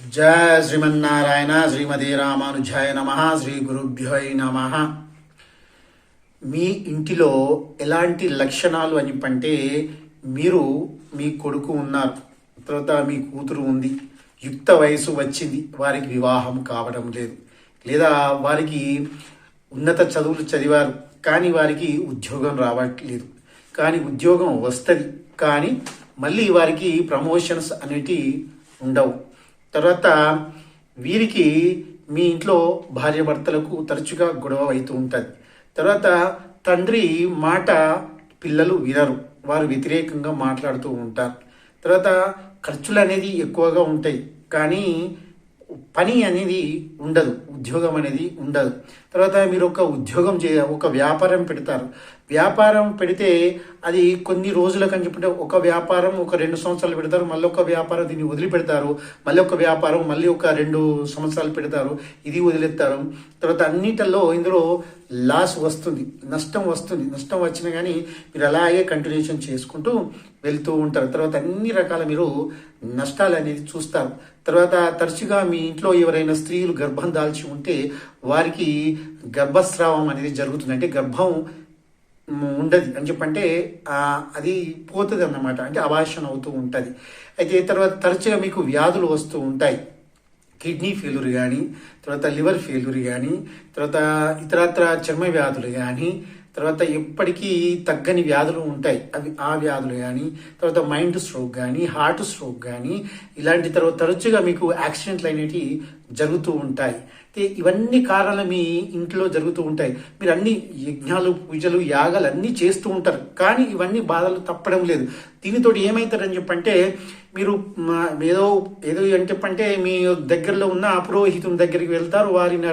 జయ శ్రీమన్నారాయణ శ్రీమతి రామానుజాయ నమ శ్రీ గురుభ్యో నమ. మీ ఇంటిలో ఎలాంటి లక్షణాలు అని అంటే మీరు మీ కొడుకు ఉన్నారు, తర్వాత మీ కూతురు ఉంది, యుక్త వయసు వచ్చింది, వారికి వివాహం కావడం లేదు, లేదా వారికి ఉన్నత చదువులు చదివారు కానీ వారికి ఉద్యోగం రావట్లేదు, కానీ ఉద్యోగం వస్తుంది కానీ మళ్ళీ వారికి ప్రమోషన్స్ అనేటివి ఉండవు. తర్వాత వీరికి మీ ఇంట్లో భార్యాభర్తలకు తరచుగా గొడవ అవుతూ ఉంటుంది. తర్వాత తండ్రి మాట పిల్లలు వినరు, వారు వ్యతిరేకంగా మాట్లాడుతూ ఉంటారు. తర్వాత ఖర్చులు అనేది ఎక్కువగా ఉంటాయి కానీ పని అనేది ఉండదు, ఉద్యోగం అనేది ఉండదు. తర్వాత మీరు ఒక ఉద్యోగం ఒక వ్యాపారం పెడతారు. వ్యాపారం పెడితే అది కొన్ని రోజులకు అని చెప్పంటే ఒక వ్యాపారం ఒక 2 సంవత్సరాలు పెడతారు, మళ్ళీ ఒక వ్యాపారం దీన్ని వదిలిపెడతారు, మళ్ళీ ఒక వ్యాపారం మళ్ళీ ఒక 2 సంవత్సరాలు పెడతారు, ఇది వదిలేస్తారు. తర్వాత అన్నిటిలో ఇందులో లాస్ వస్తుంది, నష్టం వస్తుంది. నష్టం వచ్చినా కానీ మీరు అలాగే కంటిన్యూషన్ చేసుకుంటూ వెళ్తూ ఉంటారు. తర్వాత అన్ని రకాల మీరు నష్టాలు అనేది చూస్తారు. తర్వాత తరచుగా మీ ఇంట్లో ఎవరైనా స్త్రీలు గర్భం దాల్చి ఉంటే వారికి గర్భస్రావం అనేది జరుగుతుంది, అంటే గర్భం ఉండదు అని చెప్పంటే అది పోతుంది అన్నమాట, అంటే అబార్షన్ అవుతూ ఉంటుంది. అయితే తర్వాత తరచుగా మీకు వ్యాధులు వస్తూ ఉంటాయి, కిడ్నీ ఫెయిల్యూర్ కానీ, తర్వాత లివర్ ఫెయిల్యూర్ కానీ, తర్వాత ఇతరత్ర చర్మ వ్యాధులు కానీ, తర్వాత ఎప్పటికీ తగ్గని వ్యాధులు ఉంటాయి, అవి ఆ వ్యాధులు కానీ, తర్వాత మైండ్ స్ట్రోక్ కానీ, హార్ట్ స్ట్రోక్ కానీ, ఇలాంటి తర్వాత తరచుగా మీకు యాక్సిడెంట్లు అనేవి జరుగుతూ ఉంటాయి. ఇవన్నీ కారణాలు మీ ఇంట్లో జరుగుతూ ఉంటాయి. మీరు అన్ని యజ్ఞాలు పూజలు యాగాలు అన్నీ చేస్తూ ఉంటారు కానీ ఇవన్నీ బాధలు తప్పడం లేదు. దీనితో ఏమవుతారని చెప్పంటే మీరు ఏదో ఏదో అని చెప్పంటే మీ దగ్గరలో ఉన్న పురోహితుని దగ్గరికి వెళ్తారు, వారిని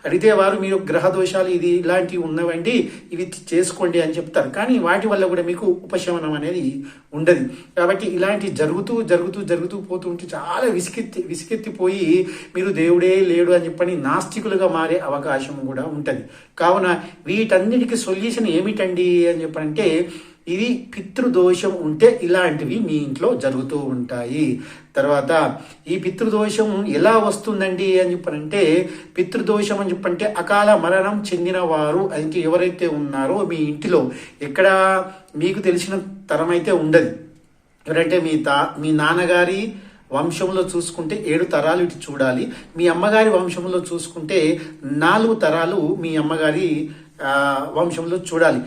అడిగితే వారు మీరు గ్రహ దోషాలు ఇది ఇలాంటివి ఉన్నవండి ఇవి చేసుకోండి అని చెప్తారు, కానీ వాటి వల్ల కూడా మీకు ఉపశమనం అనేది ఉండదు. కాబట్టి ఇలాంటి జరుగుతూ జరుగుతూ జరుగుతూ పోతూ ఉంటే చాలా విసికెత్తిపోయి మీరు దేవుడే లేడు అని చెప్పని నాస్తికులుగా మారే అవకాశం కూడా ఉంటుంది. కావున వీటన్నిటికీ సొల్యూషన్ ఏమిటండి అని చెప్పంటే ఇది పితృదోషం ఉంటే ఇలాంటివి మీ ఇంట్లో జరుగుతూ ఉంటాయి. తర్వాత ఈ పితృదోషం ఎలా వస్తుందండి అని చెప్పనంటే పితృదోషం అని చెప్పంటే అకాల మరణం చెందిన వారు అంటే ఎవరైతే ఉన్నారో మీ ఇంటిలో ఎక్కడ మీకు తెలిసిన తరం అయితే ఉండదు. ఎవరంటే మీ నాన్నగారి వంశంలో చూసుకుంటే 7 తరాలు ఇటు చూడాలి, మీ అమ్మగారి వంశంలో చూసుకుంటే 4 తరాలు మీ అమ్మగారి వంశంలో చూడాలి.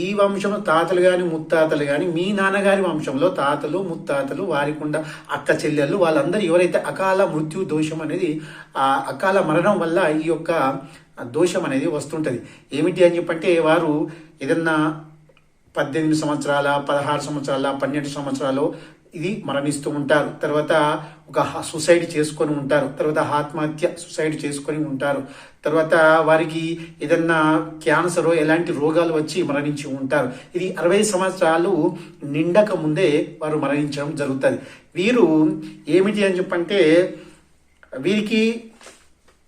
ఈ వంశంలో తాతలు కానీ ముత్తాతలు కానీ మీ నాన్నగారి వంశంలో తాతలు ముత్తాతలు వారికుండా అక్క చెల్లెళ్ళు వాళ్ళందరూ ఎవరైతే అకాల మృత్యు దోషం అనేది అకాల మరణం వల్ల ఈ యొక్క దోషం అనేది వస్తుంటుంది. ఏమిటి అని చెప్పంటే వారు ఏదన్నా 18 సంవత్సరాల 16 సంవత్సరాల 12 సంవత్సరాలు ఇది మరణిస్తూ ఉంటారు. తర్వాత ఒక సూసైడ్ చేసుకొని ఉంటారు, తర్వాత ఆత్మహత్య సూసైడ్ చేసుకొని ఉంటారు. తర్వాత వారికి ఏదన్నా క్యాన్సర్ ఎలాంటి రోగాలు వచ్చి మరణించి ఉంటారు. ఇది 60 సంవత్సరాలు నిండక ముందే వారు మరణించడం జరుగుతుంది. వీరు ఏమిటి అని చెప్పంటే వీరికి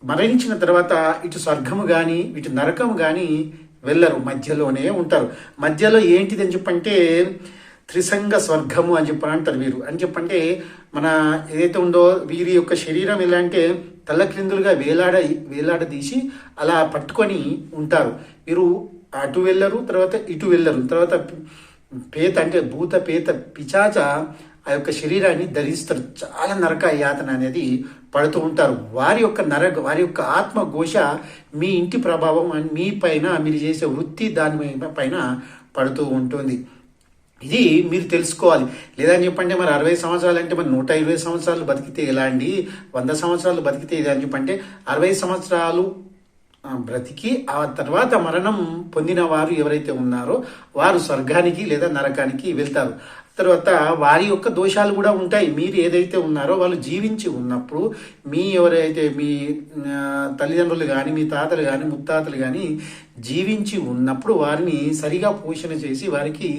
మరణించిన తర్వాత ఇటు స్వర్గము కానీ ఇటు నరకము కానీ వెళ్ళరు, మధ్యలోనే ఉంటారు. మధ్యలో ఏంటిది అని చెప్పంటే త్రిసంగ స్వర్గము అని చెప్పని అంటారు వీరు. అని చెప్పంటే మన ఏదైతే ఉందో వీరి యొక్క శరీరం ఎలా అంటే తల్లక్రిందులుగా వేలాడదీసి అలా పట్టుకొని ఉంటారు. వీరు అటు వెళ్ళరు, తర్వాత ఇటు వెళ్ళరు. తర్వాత పేత అంటే భూత పేత పిచాచ ఆ యొక్క శరీరాన్ని ధరిస్తారు. చాలా నరక యాతన అనేది పడుతూ ఉంటారు. వారి యొక్క ఆత్మఘోష మీ ఇంటి ప్రభావం మీ పైన మీరు చేసే వృత్తి దాని పైన పడుతూ ఉంటుంది. ఇది మీరు తెలుసుకోవాలి. లేదని చెప్పంటే మరి 60 సంవత్సరాలు అంటే మరి 120 సంవత్సరాలు బతికితే ఎలా అండి, 100 సంవత్సరాలు బతికితే ఇది అని చెప్పంటే 60 సంవత్సరాలు బ్రతికి ఆ తర్వాత మరణం పొందిన వారు ఎవరైతే ఉన్నారో వారు స్వర్గానికి లేదా నరకానికి వెళ్తారు. తర్వాత వారి యొక్క దోషాలు కూడా ఉంటాయి. మీరు ఏదైతే ఉన్నారో వాళ్ళు జీవించి ఉన్నప్పుడు ఎవరైతే మీ తల్లిదండ్రులు కానీ మీ తాతలు కానీ ముత్తాతలు కానీ జీవించి ఉన్నప్పుడు వారిని సరిగా పోషణ చేసి వారికి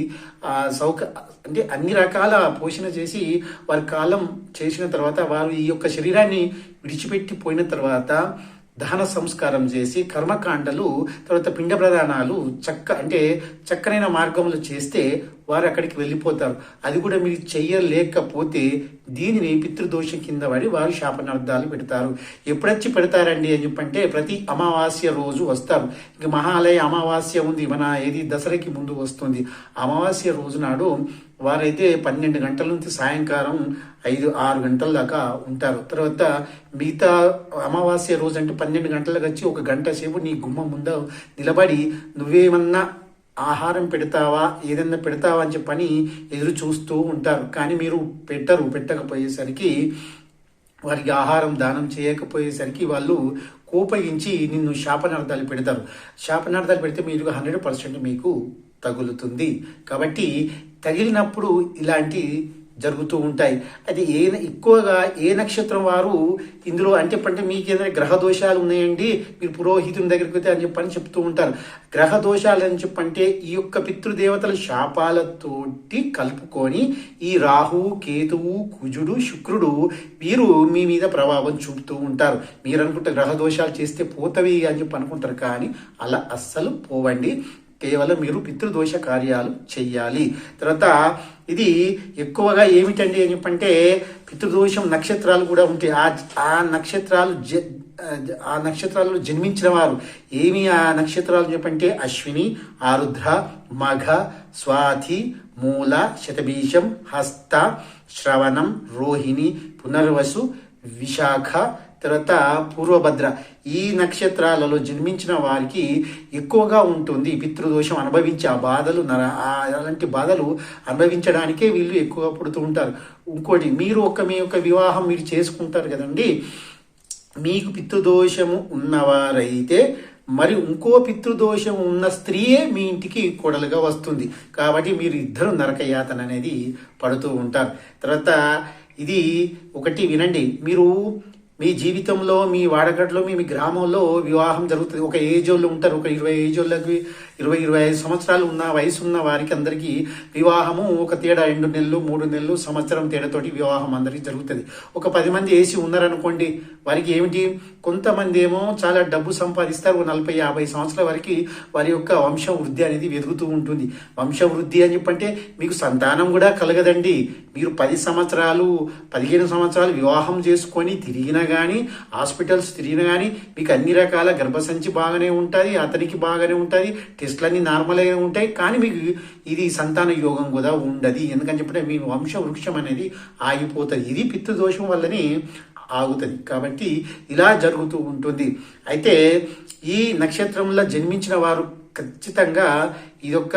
అంటే అన్ని రకాల పోషణ చేసి వారి కాలం చేసిన తర్వాత వారు ఈ యొక్క శరీరాన్ని విడిచిపెట్టి పోయిన తర్వాత దహన సంస్కారం చేసి కర్మకాండలు తర్వాత పిండ ప్రదానాలు చక్కనైన మార్గంలో చేస్తే వారు అక్కడికి వెళ్ళిపోతారు. అది కూడా మీరు చెయ్యలేకపోతే దీనిని పితృదోషం కింద పడి వారు శాపనార్థాలు పెడతారు. ఎప్పుడొచ్చి పెడతారండి అని చెప్పంటే ప్రతి అమావాస్య రోజు వస్తారు. ఇంక మహాలయ అమావాస్య ఉంది, మన ఏది దసరాకి ముందు వస్తుంది. అమావాస్య రోజు నాడు వారైతే 12 గంటల నుంచి సాయంకాలం 5-6 గంటల దాకా ఉంటారు. తర్వాత మిగతా అమావాస్య రోజు అంటే 12 గంటలకు వచ్చి 1 గంట సేపు నీ గుమ్మం ముందు నిలబడి నువ్వేమన్నా ఆహారం పెడతావా, ఏదన్నా పెడతావా అని చెప్పని ఎదురు చూస్తూ ఉంటారు. కానీ మీరు పెట్టకపోయేసరికి, వారికి ఆహారం దానం చేయకపోయేసరికి వాళ్ళు కోపగించి నిన్ను శాపనార్థాలు పెడతారు. శాపనార్థాలు పెడితే మీరు 100% మీకు తగులుతుంది. కాబట్టి తగిలినప్పుడు ఇలాంటి జరుగుతూ ఉంటాయి. అది ఎక్కువగా ఏ నక్షత్రం వారు ఇందులో అంటే మీకు ఏదైనా గ్రహ దోషాలు ఉన్నాయండి, మీరు పురోహితుని దగ్గరికి పోతే అని చెప్పని చెప్తూ ఉంటారు. గ్రహ దోషాలు అని చెప్పంటే ఈ యొక్క పితృదేవతల శాపాలతోటి కలుపుకొని ఈ రాహువు, కేతువు, కుజుడు, శుక్రుడు వీరు మీ మీద ప్రభావం చూపుతూ ఉంటారు. మీరు అనుకుంటే గ్రహ దోషాలు చేస్తే పోతవి అని చెప్పి అనుకుంటారు, కానీ అలా అస్సలు పోవండి. కేవలం మీరు పితృదోష కార్యాలు చెయ్యాలి. తర్వాత ఇది ఎక్కువగా ఏమిటండి అని చెప్పంటే పితృదోషం నక్షత్రాలు కూడా ఉంటాయి. ఆ నక్షత్రాలలో జన్మించిన వారు ఆ నక్షత్రాలు చెప్పంటే అశ్విని, ఆరుద్ర, మఘ, స్వాతి, మూల, శతబీషం, హస్త, శ్రవణం, రోహిణి, పునర్వసు, విశాఖ, తర్వాత పూర్వభద్ర. ఈ నక్షత్రాలలో జన్మించిన వారికి ఎక్కువగా ఉంటుంది పితృదోషం అనుభవించే ఆ బాధలు, అలాంటి బాధలు అనుభవించడానికే వీళ్ళు ఎక్కువగా పుడుతూ ఉంటారు. ఇంకోటి, మీరు మీ యొక్క వివాహం మీరు చేసుకుంటారు కదండి, మీకు పితృదోషము ఉన్నవారైతే మరి ఇంకో పితృదోషం ఉన్న స్త్రీయే మీ ఇంటికి కోడలుగా వస్తుంది. కాబట్టి మీరు ఇద్దరు నరకయాతన అనేది పడుతూ ఉంటారు. తర్వాత ఇది ఒకటి వినండి, మీరు మీ జీవితంలో మీ వాడకట్లో మీ గ్రామంలో వివాహం జరుగుతుంది. ఒక ఏజ్ వాళ్ళు ఉంటారు, ఒక 20 ఏజ్ వాళ్ళకి 20-25 సంవత్సరాలు ఉన్న వయసు ఉన్న వారికి అందరికీ వివాహము ఒక తేడా 2 నెలలు 3 నెలలు సంవత్సరం తేడాతోటి వివాహం అందరికీ జరుగుతుంది. ఒక 10 మంది వేసి ఉన్నారనుకోండి, వారికి ఏమిటి, కొంతమంది ఏమో చాలా డబ్బు సంపాదిస్తారు. 40-50 సంవత్సరాల వరకు వారి యొక్క వంశ వృద్ధి అనేది వెతుకుతూ ఉంటుంది. వంశ వృద్ధి అని చెప్పంటే మీకు సంతానం కూడా కలగదండి. మీరు 10 సంవత్సరాలు 15 సంవత్సరాలు వివాహం చేసుకొని తిరిగినా కానీ, హాస్పిటల్స్ తిరిగినా కానీ మీకు అన్ని రకాల గర్భసంచి బాగానే ఉంటుంది, అతనికి బాగానే ఉంటుంది, టెస్ట్లన్నీ నార్మల్గా ఉంటాయి. కానీ మీకు ఇది సంతాన యోగం కూడా ఉండదు. ఎందుకని చెప్పంటే మీ వంశ వృక్షం అనేది ఆగిపోతుంది. ఇది పితృదోషం వల్లనే ఆగుతుంది. కాబట్టి ఇలా జరుగుతూ ఉంటుంది. అయితే ఈ నక్షత్రంలో జన్మించిన వారు ఖచ్చితంగా ఇదొక్క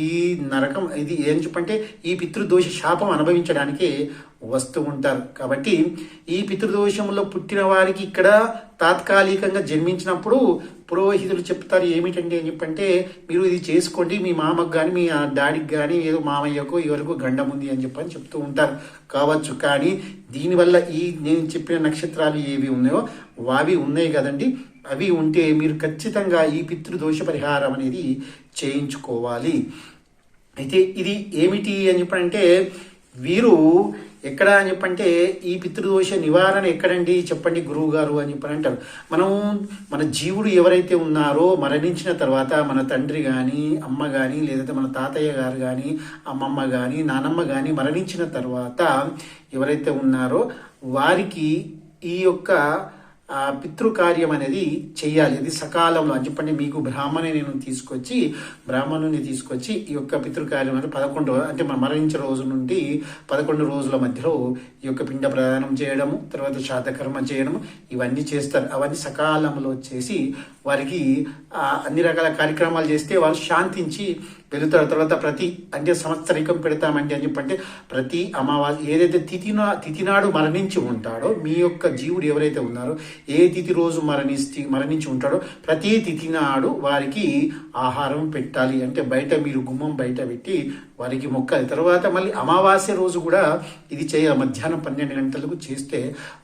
ఈ నరకం ఇది ఏం చెప్పంటే ఈ పితృదోష శాపం అనుభవించడానికి వస్తూ ఉంటారు. కాబట్టి ఈ పితృదోషంలో పుట్టిన వారికి ఇక్కడ తాత్కాలికంగా జన్మించినప్పుడు పురోహితులు చెప్తారు ఏమిటండి అని చెప్పంటే, మీరు ఇది చేసుకోండి, మీ మామకు కానీ మీ డాడీకి కానీ ఏదో మామయ్యకు ఎవరికో గండం ఉంది అని చెప్పని చెప్తూ ఉంటారు కావచ్చు. కానీ దీనివల్ల నేను చెప్పిన నక్షత్రాలు ఏవి ఉన్నాయో అవి ఉన్నాయి కదండి, అవి ఉంటే మీరు ఖచ్చితంగా ఈ పితృదోష పరిహారం అనేది చేయించుకోవాలి. అయితే ఇది ఏమిటి అని చెప్పంటే, వీరు ఎక్కడ అని చెప్పంటే ఈ పితృదోష నివారణ ఎక్కడండి చెప్పండి గురువు గారు అని చెప్పని అంటారు. మన జీవుడు ఎవరైతే ఉన్నారో మరణించిన తర్వాత మన తండ్రి కానీ అమ్మ కానీ లేదంటే మన తాతయ్య గారు కానీ అమ్మమ్మ కానీ నానమ్మ కానీ మరణించిన తర్వాత ఎవరైతే ఉన్నారో వారికి ఈ యొక్క పితృకార్యం అనేది చెయ్యాలి. అది సకాలంలో అని చెప్పండి. మీకు బ్రాహ్మణుని తీసుకొచ్చి ఈ యొక్క పితృకార్యం అంటే 11 అంటే మన మరణించిన రోజు నుండి 11 రోజుల మధ్యలో ఈ యొక్క పిండ ప్రదానం చేయడము, తర్వాత శ్రాద్ధకర్మ చేయడము, ఇవన్నీ చేస్తారు. అవన్నీ సకాలంలో చేసి వారికి అన్ని రకాల కార్యక్రమాలు చేస్తే వారు శాంతించి వెళుతారు. తర్వాత ప్రతి అంటే సంవత్సరికం పెడతామండి అని చెప్పంటే ప్రతి అమావాస్య ఏదైతే తిథి నాడు మరణించి ఉంటాడో మీ యొక్క జీవుడు ఎవరైతే ఉన్నారో ఏ తిథి రోజు మరణించి ఉంటాడో ప్రతి తిథి నాడు వారికి ఆహారం పెట్టాలి. అంటే మీరు గుమ్మం బయట పెట్టి వారికి మొక్కాలి. తర్వాత మళ్ళీ అమావాస్య రోజు కూడా ఇది చేయాలి. మధ్యాహ్నం 12 గంటలకు చేస్తే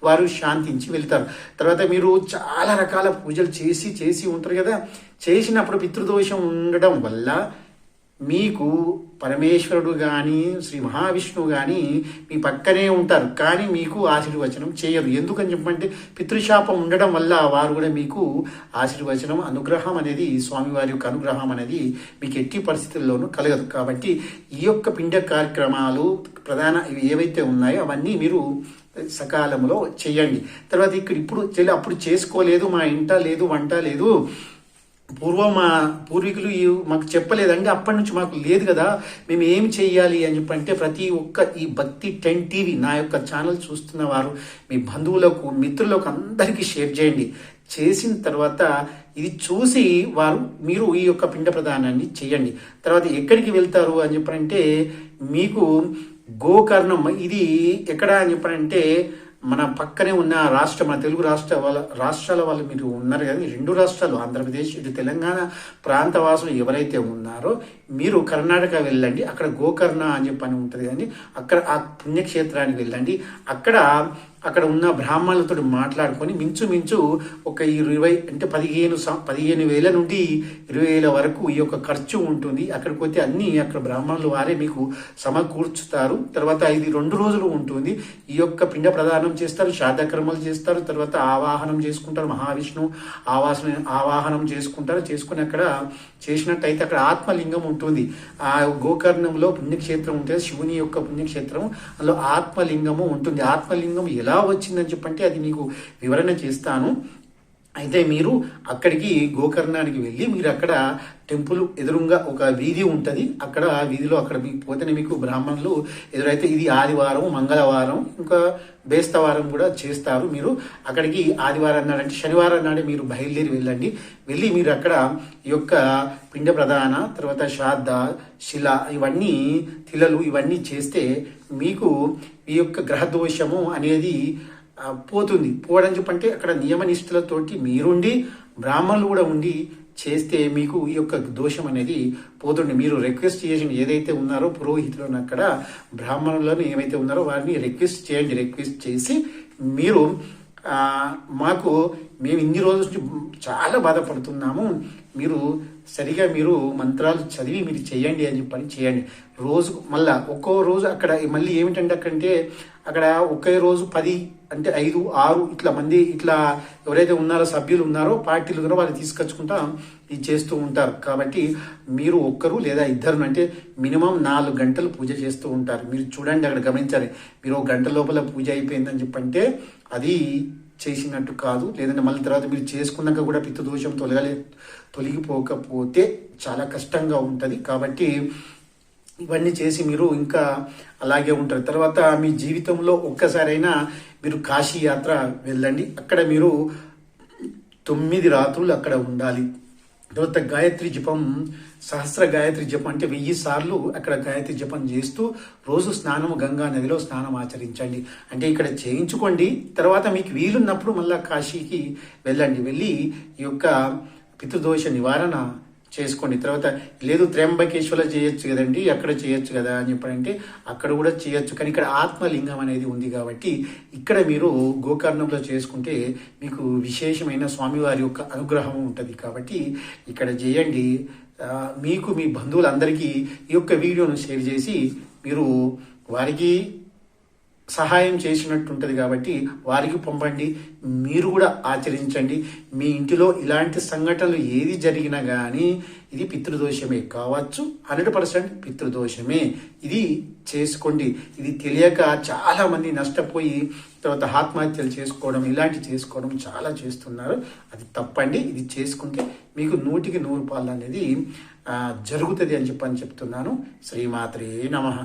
వారు శాంతించి వెళ్తారు. తర్వాత మీరు చాలా రకాల పూజలు చేసి ఉంటారు కదా, చేసినప్పుడు పితృదోషం ఉండడం వల్ల మీకు పరమేశ్వరుడు కానీ శ్రీ మహావిష్ణువు కానీ మీ పక్కనే ఉంటారు, కానీ మీకు ఆశీర్వచనం చేయరు. ఎందుకని చెప్పంటే పితృశాపం ఉండడం వల్ల వారు కూడా మీకు ఆశీర్వచనం అనుగ్రహం అనేది స్వామివారి యొక్క అనుగ్రహం అనేది మీకు ఎట్టి పరిస్థితుల్లోనూ కలగదు. కాబట్టి ఈ యొక్క పిండ కార్యక్రమాలు ప్రధాన ఇవి ఏవైతే ఉన్నాయో అవన్నీ మీరు సకాలంలో చేయండి. తర్వాత ఇప్పుడు అప్పుడు చేసుకోలేదు, మా ఇంట లేదు, వంట లేదు, పూర్వం మా పూర్వీకులు మాకు చెప్పలేదండి, అప్పటి నుంచి మాకు లేదు కదా, మేము ఏమి చెయ్యాలి అని చెప్పంటే ప్రతి ఒక్క ఈ భక్తి 10 టీవీ నా యొక్క ఛానల్ చూస్తున్న వారు మీ బంధువులకు మిత్రులకు అందరికీ షేర్ చేయండి. చేసిన తర్వాత ఇది చూసి మీరు ఈ యొక్క పిండ ప్రదానాన్ని చేయండి. తర్వాత ఎక్కడికి వెళ్తారు అని చెప్పంటే మీకు గోకర్ణం, ఇది ఎక్కడ అని చెప్పంటే మన పక్కనే ఉన్న మన తెలుగు రాష్ట్రాల వాళ్ళు మీరు ఉన్నారు కదా, 2 రాష్ట్రాలు ఆంధ్రప్రదేశ్ ఇటు తెలంగాణ ప్రాంత వాసులు ఎవరైతే ఉన్నారో మీరు కర్ణాటక వెళ్ళండి. అక్కడ గోకర్ణ అని చెప్పని ఉంటుంది కానీ అక్కడ ఆ పుణ్యక్షేత్రానికి వెళ్ళండి. అక్కడ ఉన్న బ్రాహ్మణులతో మాట్లాడుకొని మించుమించు ఒక 20 అంటే 15,000 నుండి 20,000 వరకు ఈ యొక్క ఖర్చు ఉంటుంది. అక్కడికి పోతే అన్ని అక్కడ బ్రాహ్మణులు వారే మీకు సమకూర్చుతారు. తర్వాత ఇది 2 రోజులు ఉంటుంది. ఈ యొక్క పిండ ప్రదానం చేస్తారు, శ్రాద్ధకర్మలు చేస్తారు, తర్వాత ఆవాహనం చేసుకుంటారు, మహావిష్ణువు ఆవాహనం చేసుకుంటారు. చేసుకుని అక్కడ చేసినట్టయితే అక్కడ ఆత్మలింగం ఉంటుంది. ఆ గోకర్ణంలో పుణ్యక్షేత్రం ఉంటుంది, శివుని యొక్క పుణ్యక్షేత్రం, అందులో ఆత్మలింగము ఉంటుంది. ఆత్మలింగం ఎలా వచ్చిందని చెప్పంటే అది నీకు వివరణ చేస్తాను. అయితే మీరు అక్కడికి గోకర్ణానికి వెళ్ళి మీరు అక్కడ టెంపుల్ ఎదురుగా ఒక వీధి ఉంటుంది. అక్కడ వీధిలో అక్కడ మీకు పోతేనే మీకు బ్రాహ్మణులు ఎదురైతే ఇది ఆదివారం, మంగళవారం, ఇంకా బేస్తవారం కూడా చేస్తారు. మీరు అక్కడికి ఆదివారం నాడంటే శనివారం నాడే మీరు బయలుదేరి వెళ్ళి మీరు అక్కడ ఈ యొక్క పిండ ప్రదాన, తర్వాత శ్రాద్ధ, శిల, ఇవన్నీ తిలలు ఇవన్నీ చేస్తే మీకు ఈ యొక్క గ్రహదోషము అనేది పోవడం చెప్పంటే అక్కడ నియమనిష్ఠులతోటి మీరుండి బ్రాహ్మణులు కూడా ఉండి చేస్తే మీకు ఈ యొక్క దోషం అనేది పోతుండే. మీరు రిక్వెస్ట్ చేసి ఏదైతే ఉన్నారో పురోహితులను అక్కడ బ్రాహ్మణులను ఏమైతే ఉన్నారో వారిని రిక్వెస్ట్ చేయండి. రిక్వెస్ట్ చేసి మీరు మేము ఇన్ని రోజుల నుంచి చాలా బాధపడుతున్నాము, మీరు మంత్రాలు చదివి మీరు చేయండి అని చెప్పని చేయండి. రోజుకు మళ్ళా ఒక్కో రోజు అక్కడ మళ్ళీ ఏమిటంటే అక్కడ ఒకే రోజు 10 అంటే 5, 6 ఇట్లా మంది ఇట్లా ఎవరైతే ఉన్నారో సభ్యులు ఉన్నారో పార్టీలు ఉన్నారో వాళ్ళు తీసుకొచ్చుకుంటా ఇది చేస్తూ ఉంటారు. కాబట్టి మీరు ఒక్కరు లేదా ఇద్దరు అంటే మినిమం 4 గంటలు పూజ చేస్తూ ఉంటారు. మీరు చూడండి, అక్కడ గమనించాలి. మీరు 1 గంట లోపల పూజ అయిపోయిందని చెప్పంటే అది చేసినట్టు కాదు. లేదంటే మళ్ళీ తర్వాత మీరు చేసుకున్నాక కూడా పితృదోషం తొలగిపోకపోతే చాలా కష్టంగా ఉంటుంది. కాబట్టి ఇవన్నీ చేసి మీరు ఇంకా అలాగే ఉంటారు. తర్వాత మీ జీవితంలో ఒక్కసారైనా మీరు కాశీ యాత్ర వెళ్ళండి. అక్కడ మీరు 9 రాత్రులు అక్కడ ఉండాలి. తర్వాత గాయత్రి జపం, సహస్ర గాయత్రి జపం అంటే 1000 సార్లు అక్కడ గాయత్రి జపం చేస్తూ రోజు గంగా నదిలో స్నానం ఆచరించండి. అంటే ఇక్కడ చేయించుకోండి. తర్వాత మీకు వీలున్నప్పుడు మళ్ళీ కాశీకి వెళ్ళి ఈ యొక్క పితృదోష నివారణ చేసుకోండి. తర్వాత లేదు త్ర్యంబకేశ్వర చేయొచ్చు కదండి, అక్కడ చేయొచ్చు కదా అని చెప్పంటే అక్కడ కూడా చేయొచ్చు. కానీ ఇక్కడ ఆత్మలింగం అనేది ఉంది కాబట్టి ఇక్కడ మీరు గోకర్ణంలో చేసుకుంటే మీకు విశేషమైన స్వామివారి యొక్క అనుగ్రహం ఉంటుంది. కాబట్టి ఇక్కడ చేయండి. మీకు మీ బంధువులందరికీ ఈ యొక్క వీడియోను షేర్ చేసి మీరు వారికి సహాయం చేసినట్టుంటుంది. కాబట్టి వారికి పంపండి, మీరు కూడా ఆచరించండి. మీ ఇంటిలో ఇలాంటి సంఘటనలు ఏది జరిగినా కానీ ఇది పితృదోషమే కావచ్చు, 100% పితృదోషమే. ఇది చేసుకోండి. ఇది తెలియక చాలా మంది నష్టపోయి తర్వాత ఆత్మహత్యలు చేసుకోవడం చేసుకోవడం చాలా చేస్తున్నారు. అది తప్పండి. ఇది చేసుకుంటే మీకు 100కి 100 పాలు అనేది జరుగుతుంది అని చెప్తున్నాను. శ్రీమాత్రే నమః.